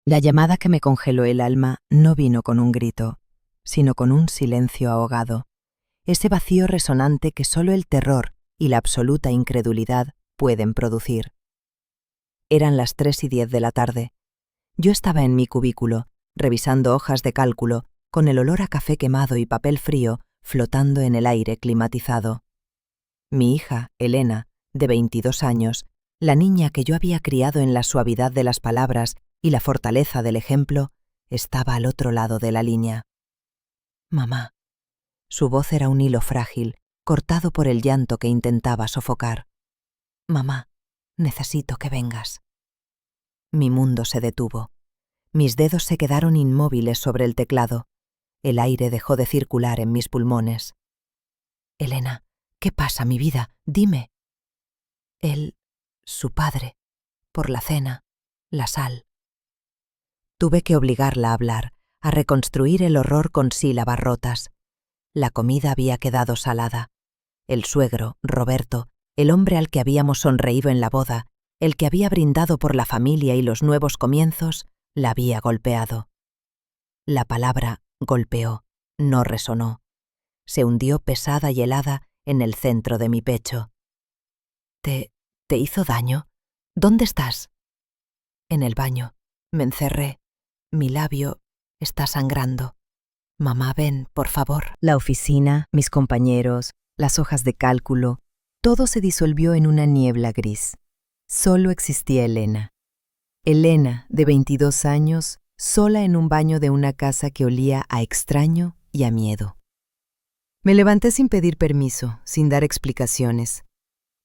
La llamada que me congeló el alma no vino con un grito, sino con un silencio ahogado, ese vacío resonante que solo el terror y la absoluta incredulidad pueden producir. Eran las 3:10 de la tarde. Yo estaba en mi cubículo, revisando hojas de cálculo, con el olor a café quemado y papel frío flotando en el aire climatizado. Mi hija, Elena, de 22 años, la niña que yo había criado en la suavidad de las palabras y la fortaleza del ejemplo, estaba al otro lado de la línea. Mamá. Su voz era un hilo frágil, cortado por el llanto que intentaba sofocar. Mamá, necesito que vengas. Mi mundo se detuvo. Mis dedos se quedaron inmóviles sobre el teclado. El aire dejó de circular en mis pulmones. Elena, ¿qué pasa, mi vida? Dime. Su padre, por la cena, la sal. Tuve que obligarla a hablar, a reconstruir el horror con sílabas rotas. La comida había quedado salada. El suegro, Roberto, el hombre al que habíamos sonreído en la boda, el que había brindado por la familia y los nuevos comienzos, la había golpeado. La palabra golpeó, no resonó. Se hundió pesada y helada en el centro de mi pecho. ¿Te hizo daño? ¿Dónde estás? En el baño. Me encerré. Mi labio está sangrando. Mamá, ven, por favor. La oficina, mis compañeros, las hojas de cálculo, todo se disolvió en una niebla gris. Solo existía Elena. Elena, de 22 años, sola en un baño de una casa que olía a extraño y a miedo. Me levanté sin pedir permiso, sin dar explicaciones.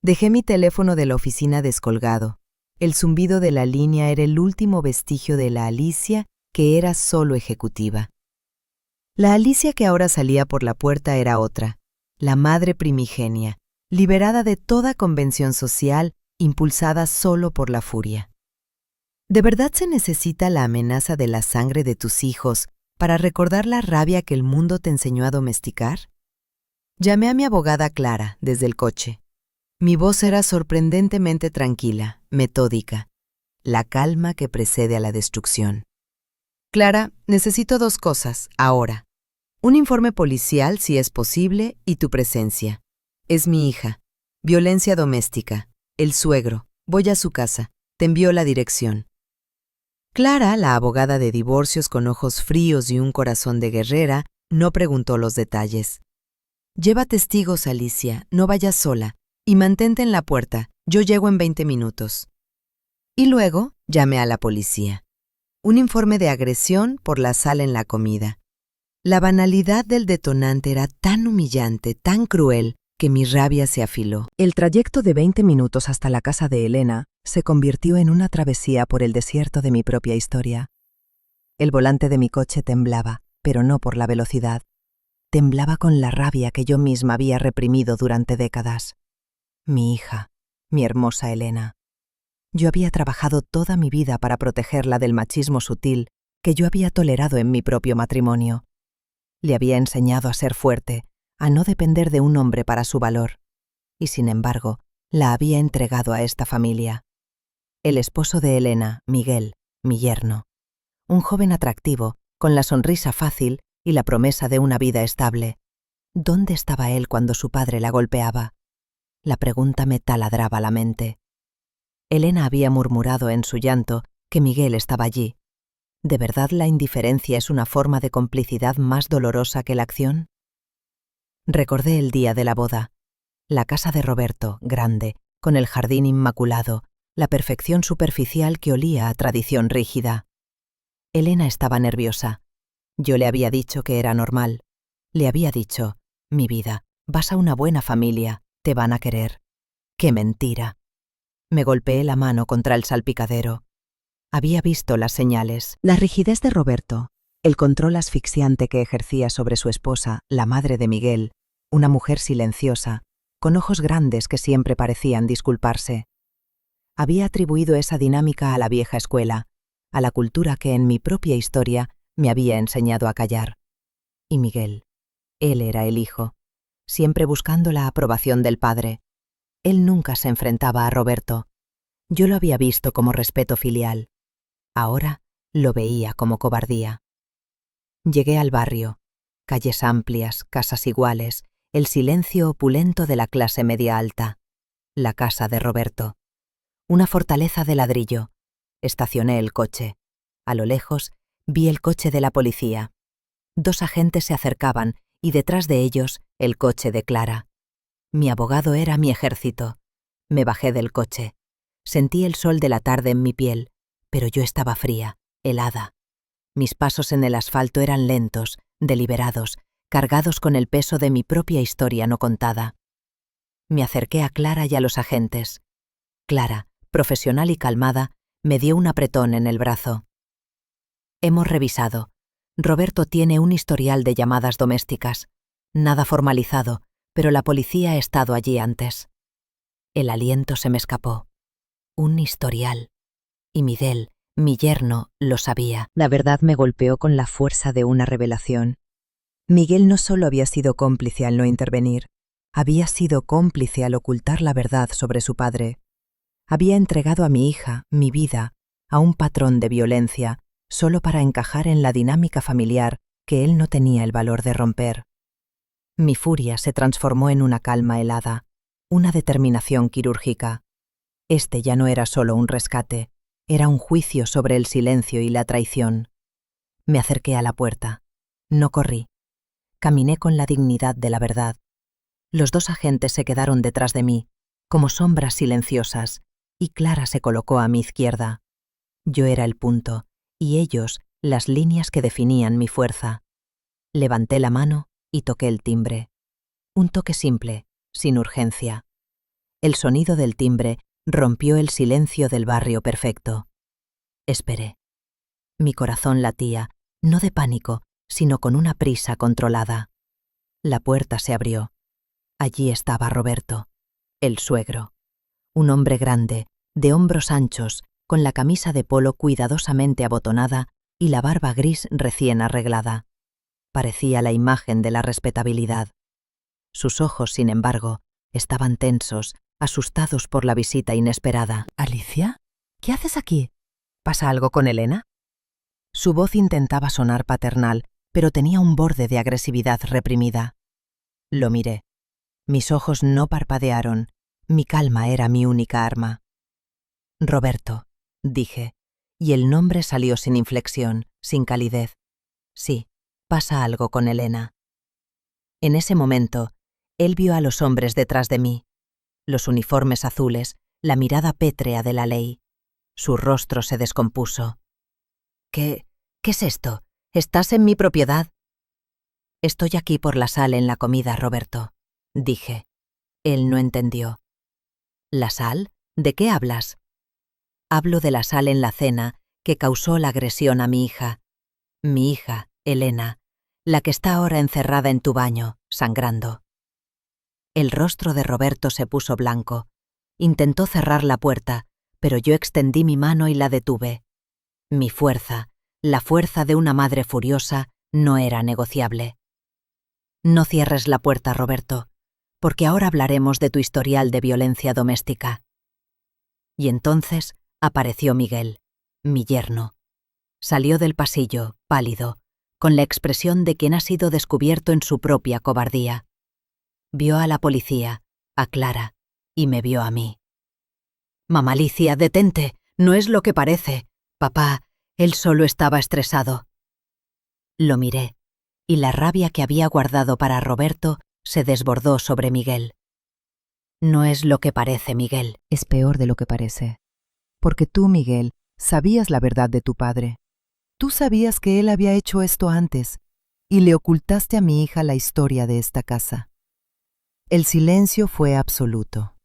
Dejé mi teléfono de la oficina descolgado. El zumbido de la línea era el último vestigio de la Alicia que era solo ejecutiva. La Alicia que ahora salía por la puerta era otra, la madre primigenia, liberada de toda convención social, impulsada solo por la furia. ¿De verdad se necesita la amenaza de la sangre de tus hijos para recordar la rabia que el mundo te enseñó a domesticar? Llamé a mi abogada Clara desde el coche. Mi voz era sorprendentemente tranquila, metódica, la calma que precede a la destrucción. Clara, necesito 2 cosas, ahora. Un informe policial, si es posible, y tu presencia. Es mi hija. Violencia doméstica. El suegro. Voy a su casa. Te envío la dirección. Clara, la abogada de divorcios con ojos fríos y un corazón de guerrera, no preguntó los detalles. Lleva testigos, Alicia, no vayas sola, y mantente en la puerta, yo llego en 20 minutos. Y luego llamé a la policía. Un informe de agresión por la sal en la comida. La banalidad del detonante era tan humillante, tan cruel, que mi rabia se afiló. El trayecto de 20 minutos hasta la casa de Elena se convirtió en una travesía por el desierto de mi propia historia. El volante de mi coche temblaba, pero no por la velocidad. Temblaba con la rabia que yo misma había reprimido durante décadas. Mi hija, mi hermosa Elena. Yo había trabajado toda mi vida para protegerla del machismo sutil que yo había tolerado en mi propio matrimonio. Le había enseñado a ser fuerte, a no depender de un hombre para su valor, y sin embargo, la había entregado a esta familia. El esposo de Elena, Miguel, mi yerno. Un joven atractivo, con la sonrisa fácil y la promesa de una vida estable. ¿Dónde estaba él cuando su padre la golpeaba? La pregunta me taladraba la mente. Elena había murmurado en su llanto que Miguel estaba allí. ¿De verdad la indiferencia es una forma de complicidad más dolorosa que la acción? Recordé el día de la boda. La casa de Roberto, grande, con el jardín inmaculado, la perfección superficial que olía a tradición rígida. Elena estaba nerviosa. Yo le había dicho que era normal. Le había dicho, mi vida, vas a una buena familia, te van a querer. ¡Qué mentira! Me golpeé la mano contra el salpicadero. Había visto las señales. La rigidez de Roberto, el control asfixiante que ejercía sobre su esposa, la madre de Miguel, una mujer silenciosa, con ojos grandes que siempre parecían disculparse. Había atribuido esa dinámica a la vieja escuela, a la cultura que en mi propia historia me había enseñado a callar. Y Miguel, él era el hijo, siempre buscando la aprobación del padre. Él nunca se enfrentaba a Roberto. Yo lo había visto como respeto filial. Ahora Lo veía como cobardía. Llegué al barrio. Calles amplias, casas iguales, el silencio opulento de la clase media alta. La casa de Roberto. Una fortaleza de ladrillo. Estacioné el coche. A lo lejos, vi el coche de la policía. 2 agentes se acercaban y detrás de ellos, el coche de Clara. Mi abogado era mi ejército. Me bajé del coche. Sentí el sol de la tarde en mi piel, pero yo estaba fría, helada. Mis pasos en el asfalto eran lentos, deliberados, cargados con el peso de mi propia historia no contada. Me acerqué a Clara y a los agentes. Clara, profesional y calmada, me dio un apretón en el brazo. Hemos revisado. Roberto tiene un historial de llamadas domésticas. Nada formalizado, pero la policía ha estado allí antes. El aliento se me escapó. Un historial. Y Miguel, mi yerno, lo sabía. La verdad me golpeó con la fuerza de una revelación. Miguel no solo había sido cómplice al no intervenir, había sido cómplice al ocultar la verdad sobre su padre. Había entregado a mi hija, mi vida, a un patrón de violencia, solo para encajar en la dinámica familiar que él no tenía el valor de romper. Mi furia se transformó en una calma helada, una determinación quirúrgica. Este ya no era solo un rescate, era un juicio sobre el silencio y la traición. Me acerqué a la puerta. No corrí. Caminé con la dignidad de la verdad. Los 2 agentes se quedaron detrás de mí, como sombras silenciosas, y Clara se colocó a mi izquierda. Yo era el punto, y ellos las líneas que definían mi fuerza. Levanté la mano y toqué el timbre. Un toque simple, sin urgencia. El sonido del timbre rompió el silencio del barrio perfecto. Esperé. Mi corazón latía, no de pánico, sino con una prisa controlada. La puerta se abrió. Allí estaba Roberto, el suegro. Un hombre grande, de hombros anchos, con la camisa de polo cuidadosamente abotonada y la barba gris recién arreglada. Parecía la imagen de la respetabilidad. Sus ojos, sin embargo, estaban tensos, asustados por la visita inesperada. «¿Alicia? ¿Qué haces aquí? ¿Pasa algo con Elena?» Su voz intentaba sonar paternal, pero tenía un borde de agresividad reprimida. Lo miré. Mis ojos no parpadearon. Mi calma era mi única arma. «Roberto», dije, y el nombre salió sin inflexión, sin calidez. «Sí, pasa algo con Elena». En ese momento, él vio a los hombres detrás de mí. Los uniformes azules, la mirada pétrea de la ley. Su rostro se descompuso. ¿Qué es esto? ¿Estás en mi propiedad? Estoy aquí por la sal en la comida, Roberto, dije. Él no entendió. ¿La sal? ¿De qué hablas? Hablo de la sal en la cena que causó la agresión a mi hija, Elena, la que está ahora encerrada en tu baño, sangrando. El rostro de Roberto se puso blanco. Intentó cerrar la puerta, pero yo extendí mi mano y la detuve. Mi fuerza, la fuerza de una madre furiosa, no era negociable. No cierres la puerta, Roberto, porque ahora hablaremos de tu historial de violencia doméstica. Y entonces apareció Miguel, mi yerno. Salió del pasillo, pálido, con la expresión de quien ha sido descubierto en su propia cobardía. Vio a la policía, a Clara, y me vio a mí. «Mamá Alicia, detente, no es lo que parece. Papá, él solo estaba estresado». Lo miré, y la rabia que había guardado para Roberto se desbordó sobre Miguel. «No es lo que parece, Miguel». Es peor de lo que parece. Porque tú, Miguel, sabías la verdad de tu padre. Tú sabías que él había hecho esto antes, y le ocultaste a mi hija la historia de esta casa. El silencio fue absoluto.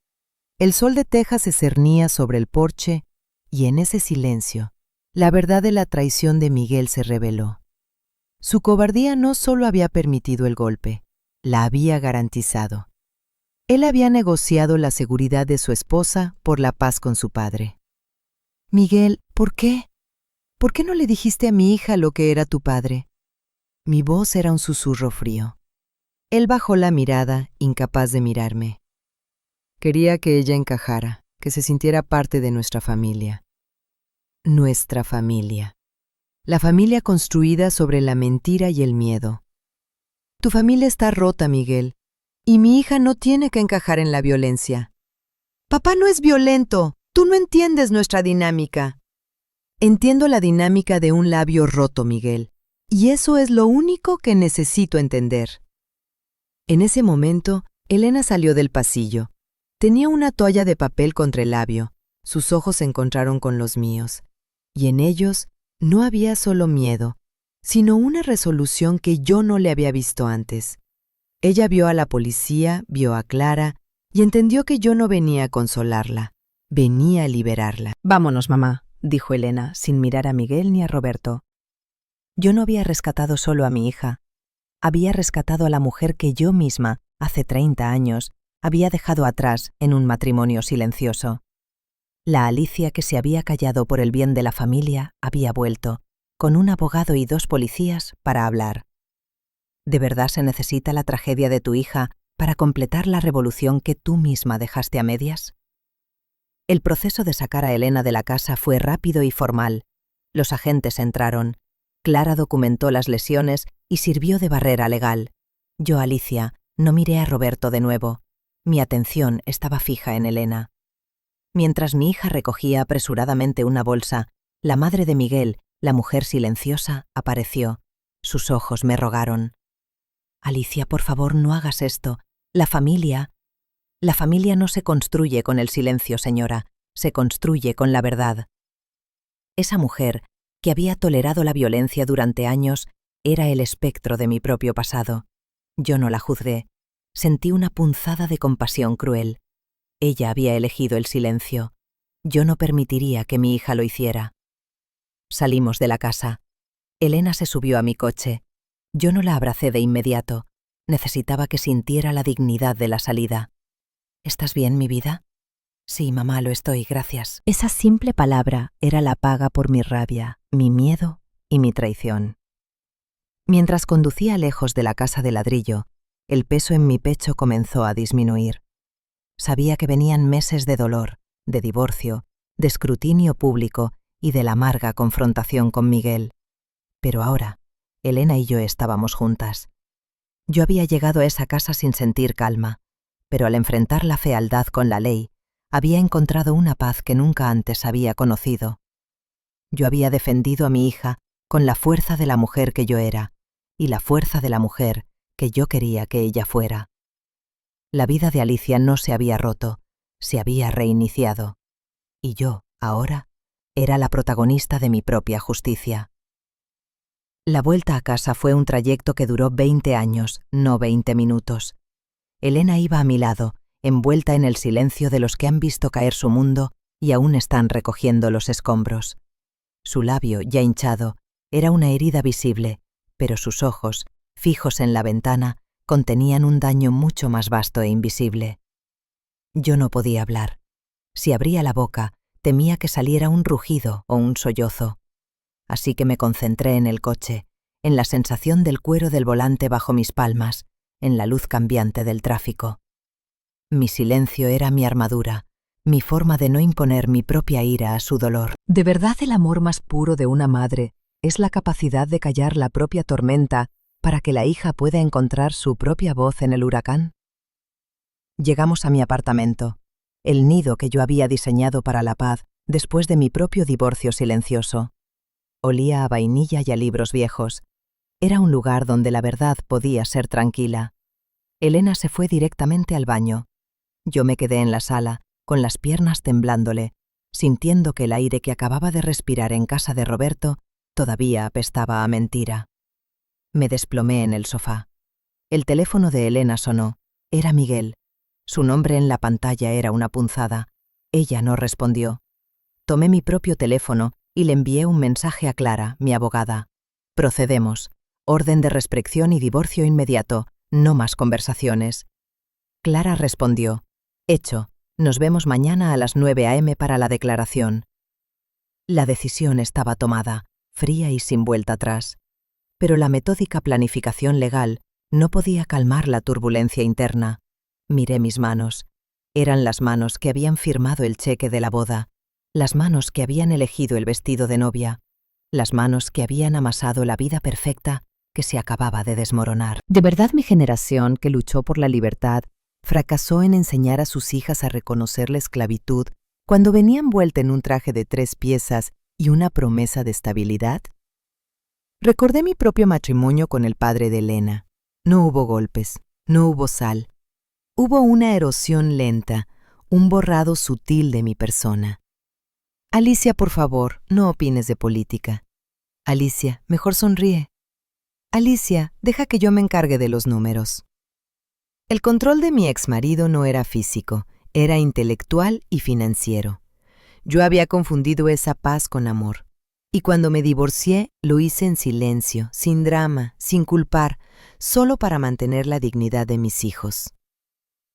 El sol de Texas se cernía sobre el porche, y en ese silencio, la verdad de la traición de Miguel se reveló. Su cobardía no solo había permitido el golpe, la había garantizado. Él había negociado la seguridad de su esposa por la paz con su padre. «Miguel, ¿por qué? ¿Por qué no le dijiste a mi hija lo que era tu padre?» Mi voz era un susurro frío. Él bajó la mirada, incapaz de mirarme. Quería que ella encajara, que se sintiera parte de nuestra familia. Nuestra familia. La familia construida sobre la mentira y el miedo. Tu familia está rota, Miguel, y mi hija no tiene que encajar en la violencia. Papá no es violento, tú no entiendes nuestra dinámica. Entiendo la dinámica de un labio roto, Miguel, y eso es lo único que necesito entender. En ese momento, Elena salió del pasillo. Tenía una toalla de papel contra el labio. Sus ojos se encontraron con los míos, y en ellos no había solo miedo, sino una resolución que yo no le había visto antes. Ella vio a la policía, vio a Clara, y entendió que yo no venía a consolarla, venía a liberarla. Vámonos, mamá, dijo Elena, sin mirar a Miguel ni a Roberto. Yo no había rescatado solo a mi hija. Había rescatado a la mujer que yo misma, hace 30 años, había dejado atrás en un matrimonio silencioso. La Alicia que se había callado por el bien de la familia había vuelto, con un abogado y 2 policías, para hablar. ¿De verdad se necesita la tragedia de tu hija para completar la revolución que tú misma dejaste a medias? El proceso de sacar a Elena de la casa fue rápido y formal. Los agentes entraron. Clara documentó las lesiones y sirvió de barrera legal. Yo, Alicia, no miré a Roberto de nuevo. Mi atención estaba fija en Elena. Mientras mi hija recogía apresuradamente una bolsa, la madre de Miguel, la mujer silenciosa, apareció. Sus ojos me rogaron. Alicia, por favor, no hagas esto. La familia no se construye con el silencio, señora, se construye con la verdad. Esa mujer, que había tolerado la violencia durante años, era el espectro de mi propio pasado. Yo no la juzgué. Sentí una punzada de compasión cruel. Ella había elegido el silencio. Yo no permitiría que mi hija lo hiciera. Salimos de la casa. Elena se subió a mi coche. Yo no la abracé de inmediato. Necesitaba que sintiera la dignidad de la salida. ¿Estás bien, mi vida? Sí, mamá, lo estoy, gracias. Esa simple palabra era la paga por mi rabia, mi miedo y mi traición. Mientras conducía lejos de la casa de ladrillo, el peso en mi pecho comenzó a disminuir. Sabía que venían meses de dolor, de divorcio, de escrutinio público y de la amarga confrontación con Miguel. Pero ahora, Elena y yo estábamos juntas. Yo había llegado a esa casa sin sentir calma, pero al enfrentar la fealdad con la ley, había encontrado una paz que nunca antes había conocido. Yo había defendido a mi hija con la fuerza de la mujer que yo era y la fuerza de la mujer que yo quería que ella fuera. La vida de Alicia no se había roto, se había reiniciado. Y yo, ahora, era la protagonista de mi propia justicia. La vuelta a casa fue un trayecto que duró 20 años, no 20 minutos. Elena iba a mi lado, envuelta en el silencio de los que han visto caer su mundo y aún están recogiendo los escombros. Su labio, ya hinchado, era una herida visible, pero sus ojos, fijos en la ventana, contenían un daño mucho más vasto e invisible. Yo no podía hablar. Si abría la boca, temía que saliera un rugido o un sollozo. Así que me concentré en el coche, en la sensación del cuero del volante bajo mis palmas, en la luz cambiante del tráfico. Mi silencio era mi armadura, mi forma de no imponer mi propia ira a su dolor. ¿De verdad el amor más puro de una madre es la capacidad de callar la propia tormenta para que la hija pueda encontrar su propia voz en el huracán? Llegamos a mi apartamento, el nido que yo había diseñado para la paz después de mi propio divorcio silencioso. Olía a vainilla y a libros viejos. Era un lugar donde la verdad podía ser tranquila. Elena se fue directamente al baño. Yo me quedé en la sala, con las piernas temblándole, sintiendo que el aire que acababa de respirar en casa de Roberto todavía apestaba a mentira. Me desplomé en el sofá. El teléfono de Elena sonó. Era Miguel. Su nombre en la pantalla era una punzada. Ella no respondió. Tomé mi propio teléfono y le envié un mensaje a Clara, mi abogada. Procedemos. Orden de restricción y divorcio inmediato. No más conversaciones. Clara respondió. Hecho. Nos vemos mañana a las 9 a.m. para la declaración. La decisión estaba tomada, fría y sin vuelta atrás. Pero la metódica planificación legal no podía calmar la turbulencia interna. Miré mis manos. Eran las manos que habían firmado el cheque de la boda, las manos que habían elegido el vestido de novia. las manos que habían amasado la vida perfecta que se acababa de desmoronar. ¿De verdad mi generación, que luchó por la libertad, fracasó en enseñar a sus hijas a reconocer la esclavitud cuando venía envuelta en un traje de 3 piezas y una promesa de estabilidad? Recordé mi propio matrimonio con el padre de Elena. No hubo golpes, no hubo sal. Hubo una erosión lenta, un borrado sutil de mi persona. Alicia, por favor, no opines de política. Alicia, mejor sonríe. Alicia, deja que yo me encargue de los números. El control de mi exmarido no era físico, era intelectual y financiero. Yo había confundido esa paz con amor. Y cuando me divorcié, lo hice en silencio, sin drama, sin culpar, solo para mantener la dignidad de mis hijos.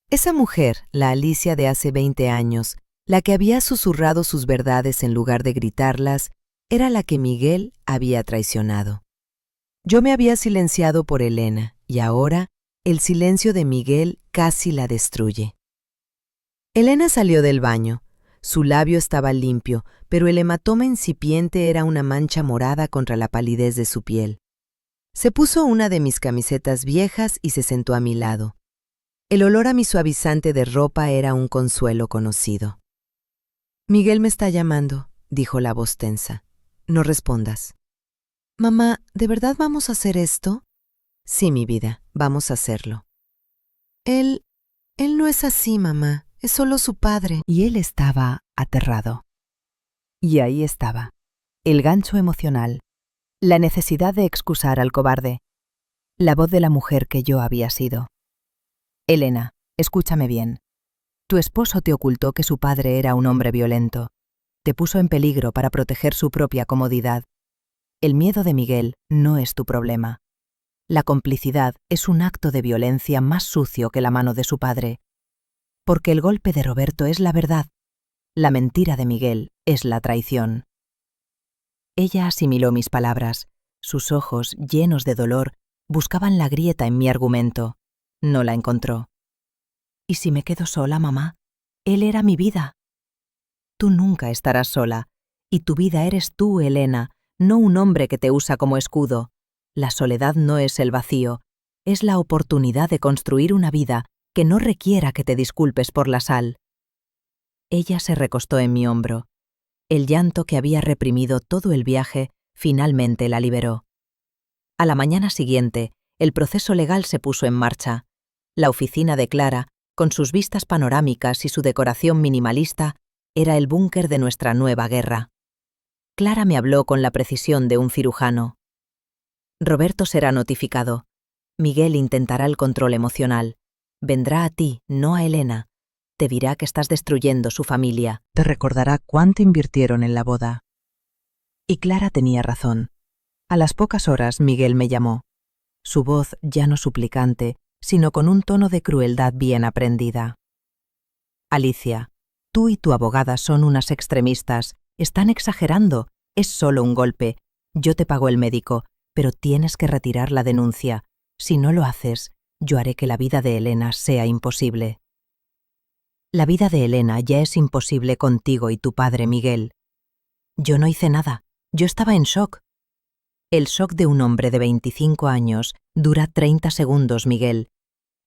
Esa mujer, la Alicia de hace 20 años, la que había susurrado sus verdades en lugar de gritarlas, era la que Miguel había traicionado. Yo me había silenciado por Elena, y ahora el silencio de Miguel casi la destruye. Elena salió del baño. Su labio estaba limpio, pero el hematoma incipiente era una mancha morada contra la palidez de su piel. Se puso una de mis camisetas viejas y se sentó a mi lado. El olor a mi suavizante de ropa era un consuelo conocido. «Miguel me está llamando», dijo la voz tensa. «No respondas». «Mamá, ¿de verdad vamos a hacer esto?» «Sí, mi vida, vamos a hacerlo». Él no es así, mamá. Es solo su padre. Y él estaba aterrado. Y ahí estaba, el gancho emocional, la necesidad de excusar al cobarde, la voz de la mujer que yo había sido. Elena, escúchame bien. Tu esposo te ocultó que su padre era un hombre violento. Te puso en peligro para proteger su propia comodidad. El miedo de Miguel no es tu problema. La complicidad es un acto de violencia más sucio que la mano de su padre. Porque el golpe de Roberto es la verdad. La mentira de Miguel es la traición. Ella asimiló mis palabras. Sus ojos, llenos de dolor, buscaban la grieta en mi argumento. No la encontró. ¿Y si me quedo sola, mamá? Él era mi vida. Tú nunca estarás sola. Y tu vida eres tú, Elena, no un hombre que te usa como escudo. La soledad no es el vacío. Es la oportunidad de construir una vida que no requiera que te disculpes por la sal. Ella se recostó en mi hombro. El llanto que había reprimido todo el viaje finalmente la liberó. A la mañana siguiente, el proceso legal se puso en marcha. La oficina de Clara, con sus vistas panorámicas y su decoración minimalista, era el búnker de nuestra nueva guerra. Clara me habló con la precisión de un cirujano. Roberto será notificado. Miguel intentará el control emocional. Vendrá a ti, no a Elena. Te dirá que estás destruyendo su familia. Te recordará cuánto invirtieron en la boda. Y Clara tenía razón. A las pocas horas Miguel me llamó. Su voz ya no suplicante, sino con un tono de crueldad bien aprendida. Alicia, tú y tu abogada son unas extremistas. Están exagerando. Es solo un golpe. Yo te pago el médico, pero tienes que retirar la denuncia. Si no lo haces, yo haré que la vida de Elena sea imposible. La vida de Elena ya es imposible contigo y tu padre, Miguel. Yo no hice nada. Yo estaba en shock. El shock de un hombre de 25 años dura 30 segundos, Miguel.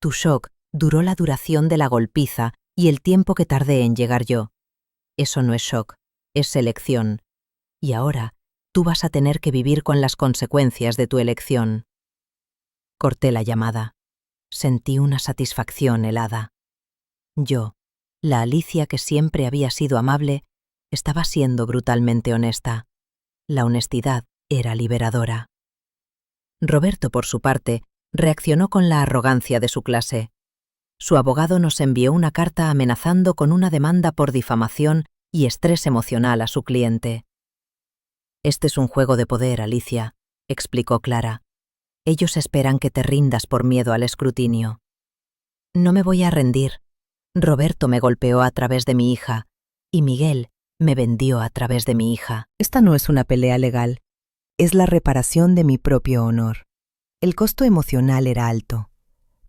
Tu shock duró la duración de la golpiza y el tiempo que tardé en llegar yo. Eso no es shock, es selección. Y ahora tú vas a tener que vivir con las consecuencias de tu elección. Corté la llamada. Sentí una satisfacción helada. Yo, la Alicia que siempre había sido amable, estaba siendo brutalmente honesta. La honestidad era liberadora. Roberto, por su parte, reaccionó con la arrogancia de su clase. Su abogado nos envió una carta amenazando con una demanda por difamación y estrés emocional a su cliente. «Este es un juego de poder, Alicia», explicó Clara. «Ellos esperan que te rindas por miedo al escrutinio». «No me voy a rendir. Roberto me golpeó a través de mi hija y Miguel me vendió a través de mi hija. Esta no es una pelea legal. Es la reparación de mi propio honor. El costo emocional era alto.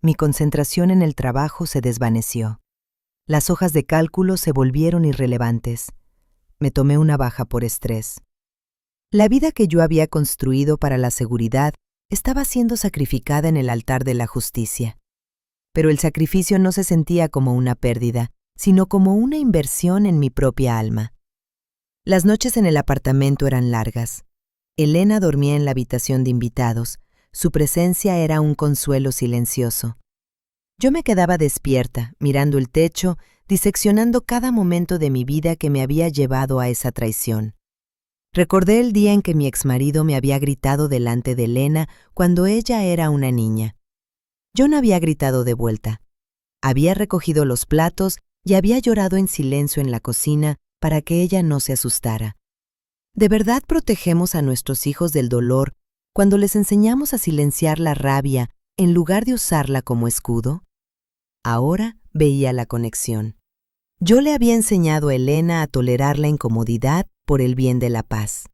Mi concentración en el trabajo se desvaneció. Las hojas de cálculo se volvieron irrelevantes. Me tomé una baja por estrés. La vida que yo había construido para la seguridad estaba siendo sacrificada en el altar de la justicia. Pero el sacrificio no se sentía como una pérdida, sino como una inversión en mi propia alma. Las noches en el apartamento eran largas. Elena dormía en la habitación de invitados. Su presencia era un consuelo silencioso. Yo me quedaba despierta, mirando el techo, diseccionando cada momento de mi vida que me había llevado a esa traición. Recordé el día en que mi exmarido me había gritado delante de Elena cuando ella era una niña. Yo no había gritado de vuelta. Había recogido los platos y había llorado en silencio en la cocina para que ella no se asustara. ¿De verdad protegemos a nuestros hijos del dolor cuando les enseñamos a silenciar la rabia en lugar de usarla como escudo? Ahora veía la conexión. Yo le había enseñado a Elena a tolerar la incomodidad por el bien de la paz.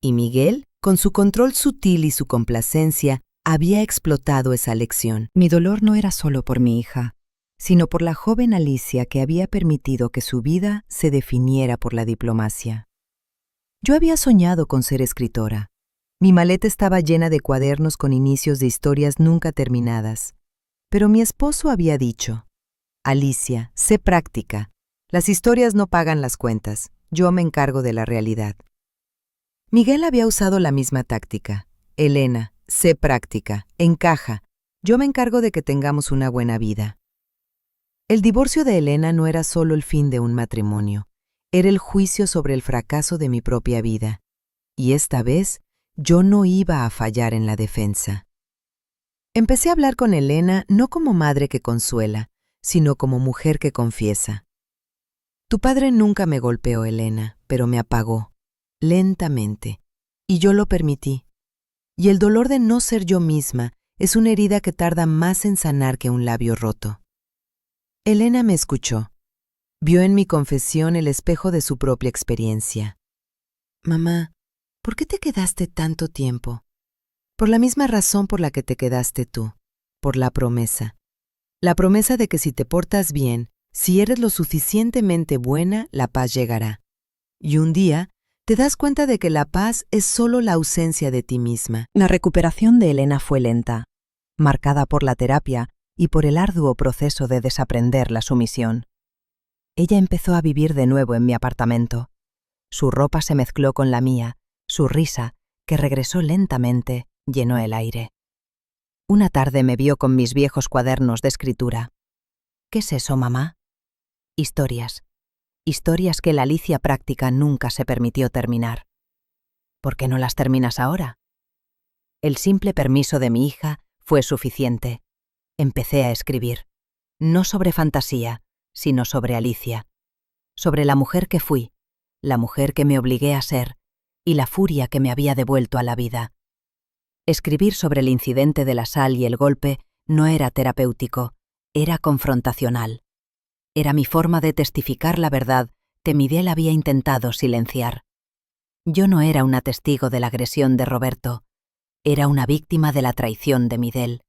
Y Miguel, con su control sutil y su complacencia, había explotado esa lección. Mi dolor no era solo por mi hija, sino por la joven Alicia que había permitido que su vida se definiera por la diplomacia. Yo había soñado con ser escritora. Mi maleta estaba llena de cuadernos con inicios de historias nunca terminadas. Pero mi esposo había dicho: Alicia, sé práctica. Las historias no pagan las cuentas. Yo me encargo de la realidad. Miguel había usado la misma táctica. Elena, sé práctica, encaja. Yo me encargo de que tengamos una buena vida. El divorcio de Elena no era solo el fin de un matrimonio. Era el juicio sobre el fracaso de mi propia vida. Y esta vez, yo no iba a fallar en la defensa. Empecé a hablar con Elena no como madre que consuela, sino como mujer que confiesa. Tu padre nunca me golpeó, Elena, pero me apagó, lentamente, y yo lo permití. Y el dolor de no ser yo misma es una herida que tarda más en sanar que un labio roto. Elena me escuchó. Vio en mi confesión el espejo de su propia experiencia. Mamá, ¿por qué te quedaste tanto tiempo? Por la misma razón por la que te quedaste tú, por la promesa. La promesa de que si te portas bien, si eres lo suficientemente buena, la paz llegará. Y un día te das cuenta de que la paz es solo la ausencia de ti misma. La recuperación de Elena fue lenta, marcada por la terapia y por el arduo proceso de desaprender la sumisión. Ella empezó a vivir de nuevo en mi apartamento. Su ropa se mezcló con la mía, su risa, que regresó lentamente, llenó el aire. Una tarde me vio con mis viejos cuadernos de escritura. ¿Qué es eso, mamá? Historias. Historias que la Alicia práctica nunca se permitió terminar. ¿Por qué no las terminas ahora? El simple permiso de mi hija fue suficiente. Empecé a escribir. No sobre fantasía, sino sobre Alicia. Sobre la mujer que fui, la mujer que me obligué a ser, y la furia que me había devuelto a la vida. Escribir sobre el incidente de la sal y el golpe no era terapéutico, era confrontacional. Era mi forma de testificar la verdad que Miguel había intentado silenciar. Yo no era una testigo de la agresión de Roberto, era una víctima de la traición de Miguel,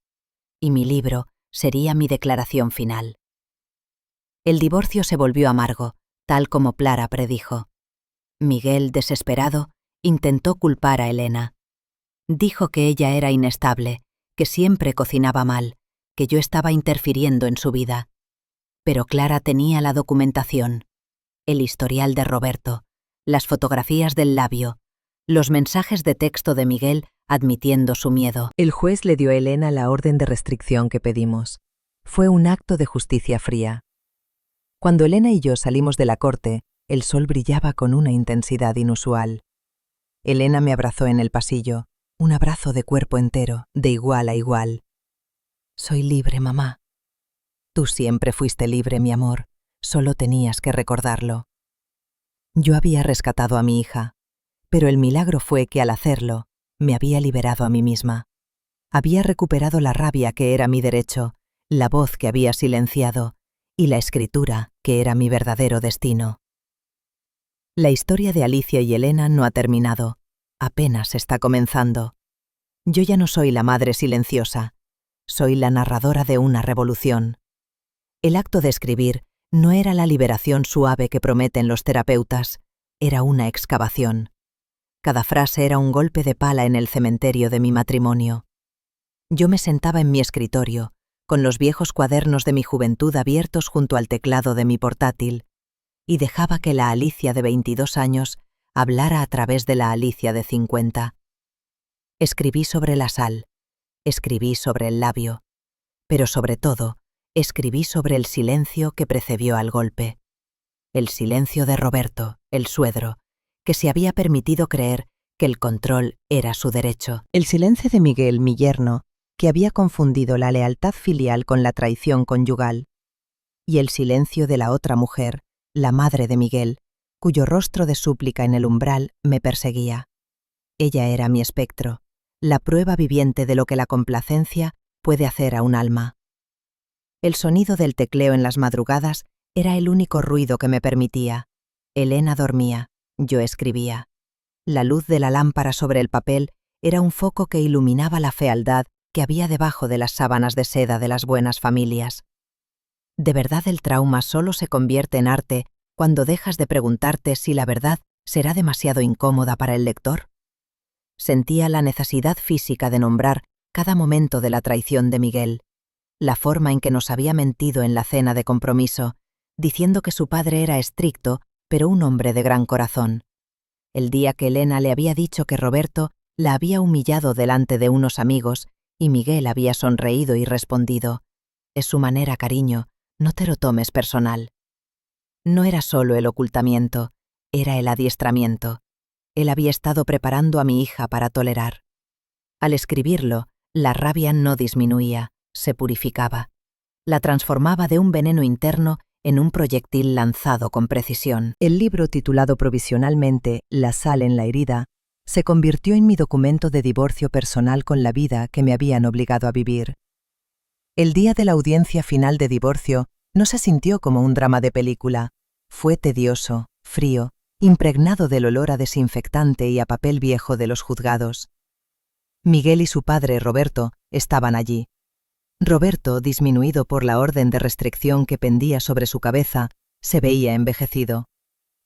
y mi libro sería mi declaración final. El divorcio se volvió amargo, tal como Clara predijo. Miguel, desesperado, intentó culpar a Elena. Dijo que ella era inestable, que siempre cocinaba mal, que yo estaba interfiriendo en su vida. Pero Clara tenía la documentación, el historial de Roberto, las fotografías del labio, los mensajes de texto de Miguel admitiendo su miedo. El juez le dio a Elena la orden de restricción que pedimos. Fue un acto de justicia fría. Cuando Elena y yo salimos de la corte, el sol brillaba con una intensidad inusual. Elena me abrazó en el pasillo, un abrazo de cuerpo entero, de igual a igual. Soy libre, mamá. Tú siempre fuiste libre, mi amor, solo tenías que recordarlo. Yo había rescatado a mi hija, pero el milagro fue que al hacerlo, me había liberado a mí misma. Había recuperado la rabia que era mi derecho, la voz que había silenciado, y la escritura que era mi verdadero destino. La historia de Alicia y Elena no ha terminado, apenas está comenzando. Yo ya no soy la madre silenciosa, soy la narradora de una revolución. El acto de escribir no era la liberación suave que prometen los terapeutas, era una excavación. Cada frase era un golpe de pala en el cementerio de mi matrimonio. Yo me sentaba en mi escritorio, con los viejos cuadernos de mi juventud abiertos junto al teclado de mi portátil, y dejaba que la Alicia de 22 años hablara a través de la Alicia de 50. Escribí sobre la sal, escribí sobre el labio, pero sobre todo, escribí sobre el silencio que precedió al golpe. El silencio de Roberto, el suegro, que se había permitido creer que el control era su derecho. El silencio de Miguel, mi yerno, que había confundido la lealtad filial con la traición conyugal. Y el silencio de la otra mujer, la madre de Miguel, cuyo rostro de súplica en el umbral me perseguía. Ella era mi espectro, la prueba viviente de lo que la complacencia puede hacer a un alma. El sonido del tecleo en las madrugadas era el único ruido que me permitía. Elena dormía, yo escribía. La luz de la lámpara sobre el papel era un foco que iluminaba la fealdad que había debajo de las sábanas de seda de las buenas familias. ¿De verdad el trauma solo se convierte en arte cuando dejas de preguntarte si la verdad será demasiado incómoda para el lector? Sentía la necesidad física de nombrar cada momento de la traición de Miguel, la forma en que nos había mentido en la cena de compromiso, diciendo que su padre era estricto, pero un hombre de gran corazón. El día que Elena le había dicho que Roberto la había humillado delante de unos amigos y Miguel había sonreído y respondido: «Es su manera, cariño, no te lo tomes personal». No era solo el ocultamiento, era el adiestramiento. Él había estado preparando a mi hija para tolerar. Al escribirlo, la rabia no disminuía, se purificaba. La transformaba de un veneno interno en un proyectil lanzado con precisión. El libro, titulado provisionalmente La sal en la herida, se convirtió en mi documento de divorcio personal con la vida que me habían obligado a vivir. El día de la audiencia final de divorcio no se sintió como un drama de película. Fue tedioso, frío, impregnado del olor a desinfectante y a papel viejo de los juzgados. Miguel y su padre, Roberto, estaban allí. Roberto, disminuido por la orden de restricción que pendía sobre su cabeza, se veía envejecido.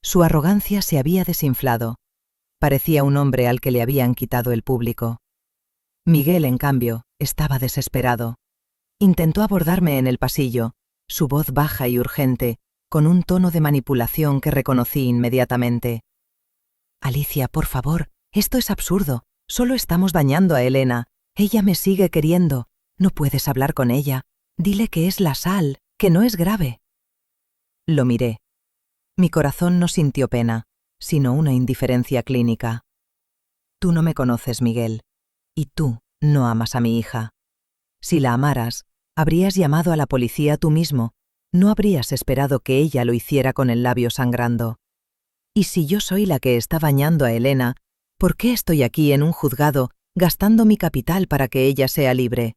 Su arrogancia se había desinflado. Parecía un hombre al que le habían quitado el público. Miguel, en cambio, estaba desesperado. Intentó abordarme en el pasillo, su voz baja y urgente, con un tono de manipulación que reconocí inmediatamente. «Alicia, por favor, esto es absurdo. Solo estamos dañando a Elena. Ella me sigue queriendo. No puedes hablar con ella. Dile que es la sal, que no es grave». Lo miré. Mi corazón no sintió pena, sino una indiferencia clínica. «Tú no me conoces, Miguel, y tú no amas a mi hija. Si la amaras, habrías llamado a la policía tú mismo. No habrías esperado que ella lo hiciera con el labio sangrando. Y si yo soy la que está bañando a Elena, ¿por qué estoy aquí en un juzgado gastando mi capital para que ella sea libre?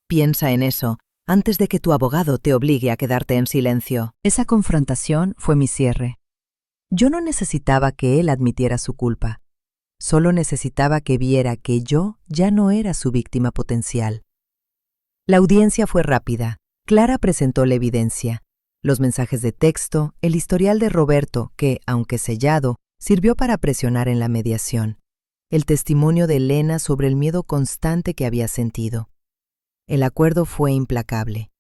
Piensa en eso antes de que tu abogado te obligue a quedarte en silencio». Esa confrontación fue mi cierre. Yo no necesitaba que él admitiera su culpa. Solo necesitaba que viera que yo ya no era su víctima potencial. La audiencia fue rápida. Clara presentó la evidencia, los mensajes de texto, el historial de Roberto que, aunque sellado, sirvió para presionar en la mediación, el testimonio de Elena sobre el miedo constante que había sentido. El acuerdo fue implacable.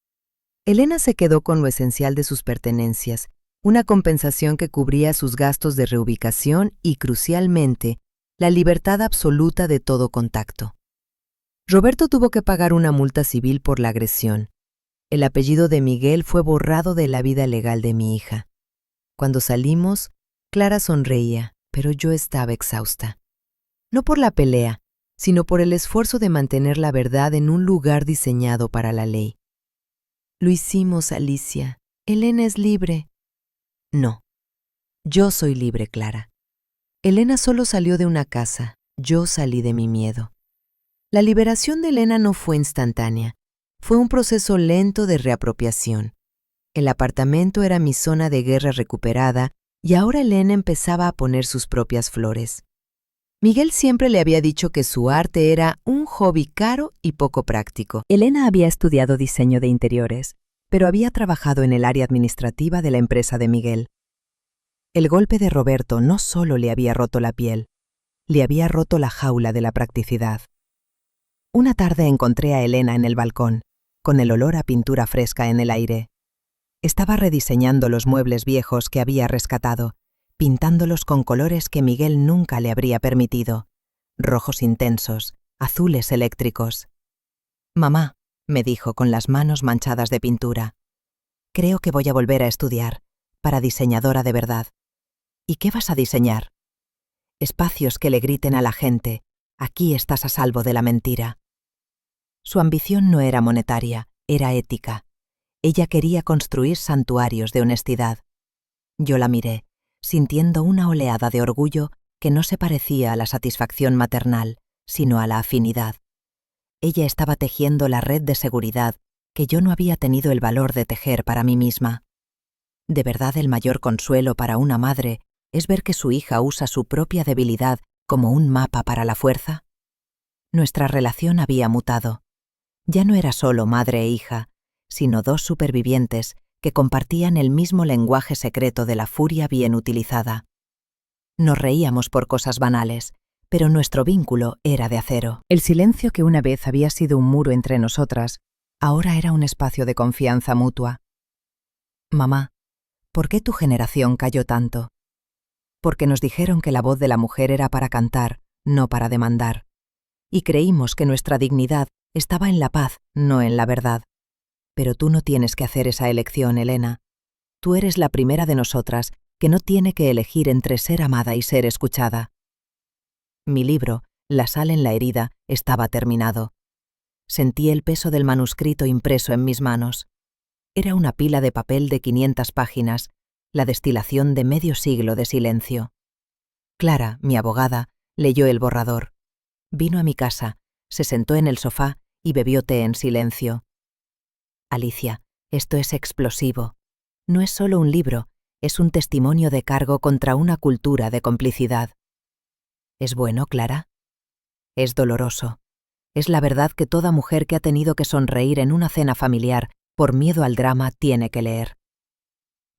Elena se quedó con lo esencial de sus pertenencias, una compensación que cubría sus gastos de reubicación y, crucialmente, la libertad absoluta de todo contacto. Roberto tuvo que pagar una multa civil por la agresión. El apellido de Miguel fue borrado de la vida legal de mi hija. Cuando salimos, Clara sonreía, pero yo estaba exhausta. No por la pelea, sino por el esfuerzo de mantener la verdad en un lugar diseñado para la ley. «Lo hicimos, Alicia. Elena es libre». «No. Yo soy libre, Clara. Elena solo salió de una casa. Yo salí de mi miedo». La liberación de Elena no fue instantánea. Fue un proceso lento de reapropiación. El apartamento era mi zona de guerra recuperada y ahora Elena empezaba a poner sus propias flores. Miguel siempre le había dicho que su arte era un hobby caro y poco práctico. Elena había estudiado diseño de interiores, pero había trabajado en el área administrativa de la empresa de Miguel. El golpe de Roberto no solo le había roto la piel, le había roto la jaula de la practicidad. Una tarde encontré a Elena en el balcón, con el olor a pintura fresca en el aire. Estaba rediseñando los muebles viejos que había rescatado, pintándolos con colores que Miguel nunca le habría permitido, rojos intensos, azules eléctricos. «Mamá», me dijo con las manos manchadas de pintura, «creo que voy a volver a estudiar, para diseñadora de verdad». «¿Y qué vas a diseñar?» «Espacios que le griten a la gente, aquí estás a salvo de la mentira». Su ambición no era monetaria, era ética. Ella quería construir santuarios de honestidad. Yo la miré, sintiendo una oleada de orgullo que no se parecía a la satisfacción maternal, sino a la afinidad. Ella estaba tejiendo la red de seguridad que yo no había tenido el valor de tejer para mí misma. De verdad, el mayor consuelo para una madre es ver que su hija usa su propia debilidad como un mapa para la fuerza. Nuestra relación había mutado. Ya no era solo madre e hija, sino dos supervivientes que compartían el mismo lenguaje secreto de la furia bien utilizada. Nos reíamos por cosas banales, pero nuestro vínculo era de acero. El silencio que una vez había sido un muro entre nosotras, ahora era un espacio de confianza mutua. «Mamá, ¿por qué tu generación cayó tanto?» «Porque nos dijeron que la voz de la mujer era para cantar, no para demandar. Y creímos que nuestra dignidad estaba en la paz, no en la verdad. Pero tú no tienes que hacer esa elección, Elena. Tú eres la primera de nosotras que no tiene que elegir entre ser amada y ser escuchada». Mi libro, La sal en la herida, estaba terminado. Sentí el peso del manuscrito impreso en mis manos. Era una pila de papel de 500 páginas, la destilación de medio siglo de silencio. Clara, mi abogada, leyó el borrador. Vino a mi casa, se sentó en el sofá y bebió té en silencio. «Alicia, esto es explosivo. No es solo un libro, es un testimonio de cargo contra una cultura de complicidad». «¿Es bueno, Clara?» «Es doloroso. Es la verdad que toda mujer que ha tenido que sonreír en una cena familiar por miedo al drama tiene que leer».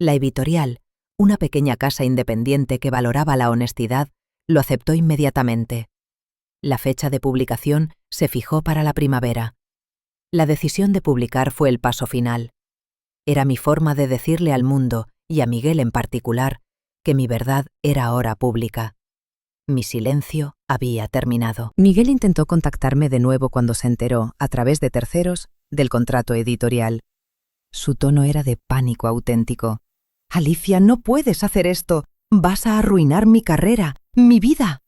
La editorial, una pequeña casa independiente que valoraba la honestidad, lo aceptó inmediatamente. La fecha de publicación se fijó para la primavera. La decisión de publicar fue el paso final. Era mi forma de decirle al mundo, y a Miguel en particular, que mi verdad era ahora pública. Mi silencio había terminado. Miguel intentó contactarme de nuevo cuando se enteró, a través de terceros, del contrato editorial. Su tono era de pánico auténtico. «Alicia, no puedes hacer esto. Vas a arruinar mi carrera, mi vida».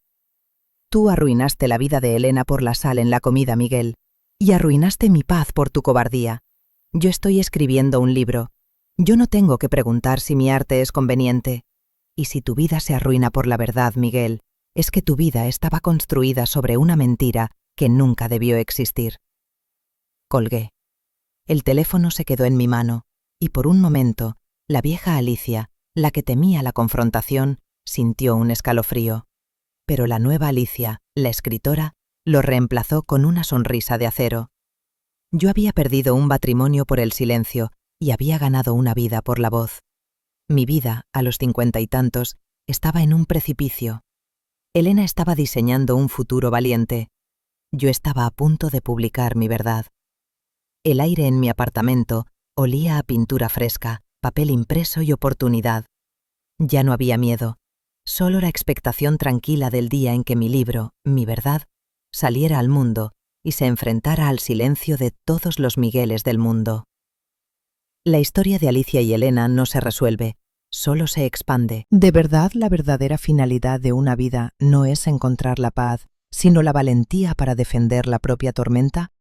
«Tú arruinaste la vida de Elena por la sal en la comida, Miguel, y arruinaste mi paz por tu cobardía. Yo estoy escribiendo un libro. Yo no tengo que preguntar si mi arte es conveniente. Y si tu vida se arruina por la verdad, Miguel, es que tu vida estaba construida sobre una mentira que nunca debió existir». Colgué. El teléfono se quedó en mi mano, y por un momento, la vieja Alicia, la que temía la confrontación, sintió un escalofrío. Pero la nueva Alicia, la escritora, lo reemplazó con una sonrisa de acero. Yo había perdido un matrimonio por el silencio y había ganado una vida por la voz. Mi vida, a los 50 y tantos, estaba en un precipicio. Elena estaba diseñando un futuro valiente. Yo estaba a punto de publicar mi verdad. El aire en mi apartamento olía a pintura fresca, papel impreso y oportunidad. Ya no había miedo, solo la expectación tranquila del día en que mi libro, mi verdad, saliera al mundo y se enfrentara al silencio de todos los Migueles del mundo. La historia de Alicia y Elena no se resuelve, solo se expande. ¿De verdad la verdadera finalidad de una vida no es encontrar la paz, sino la valentía para defender la propia tormenta?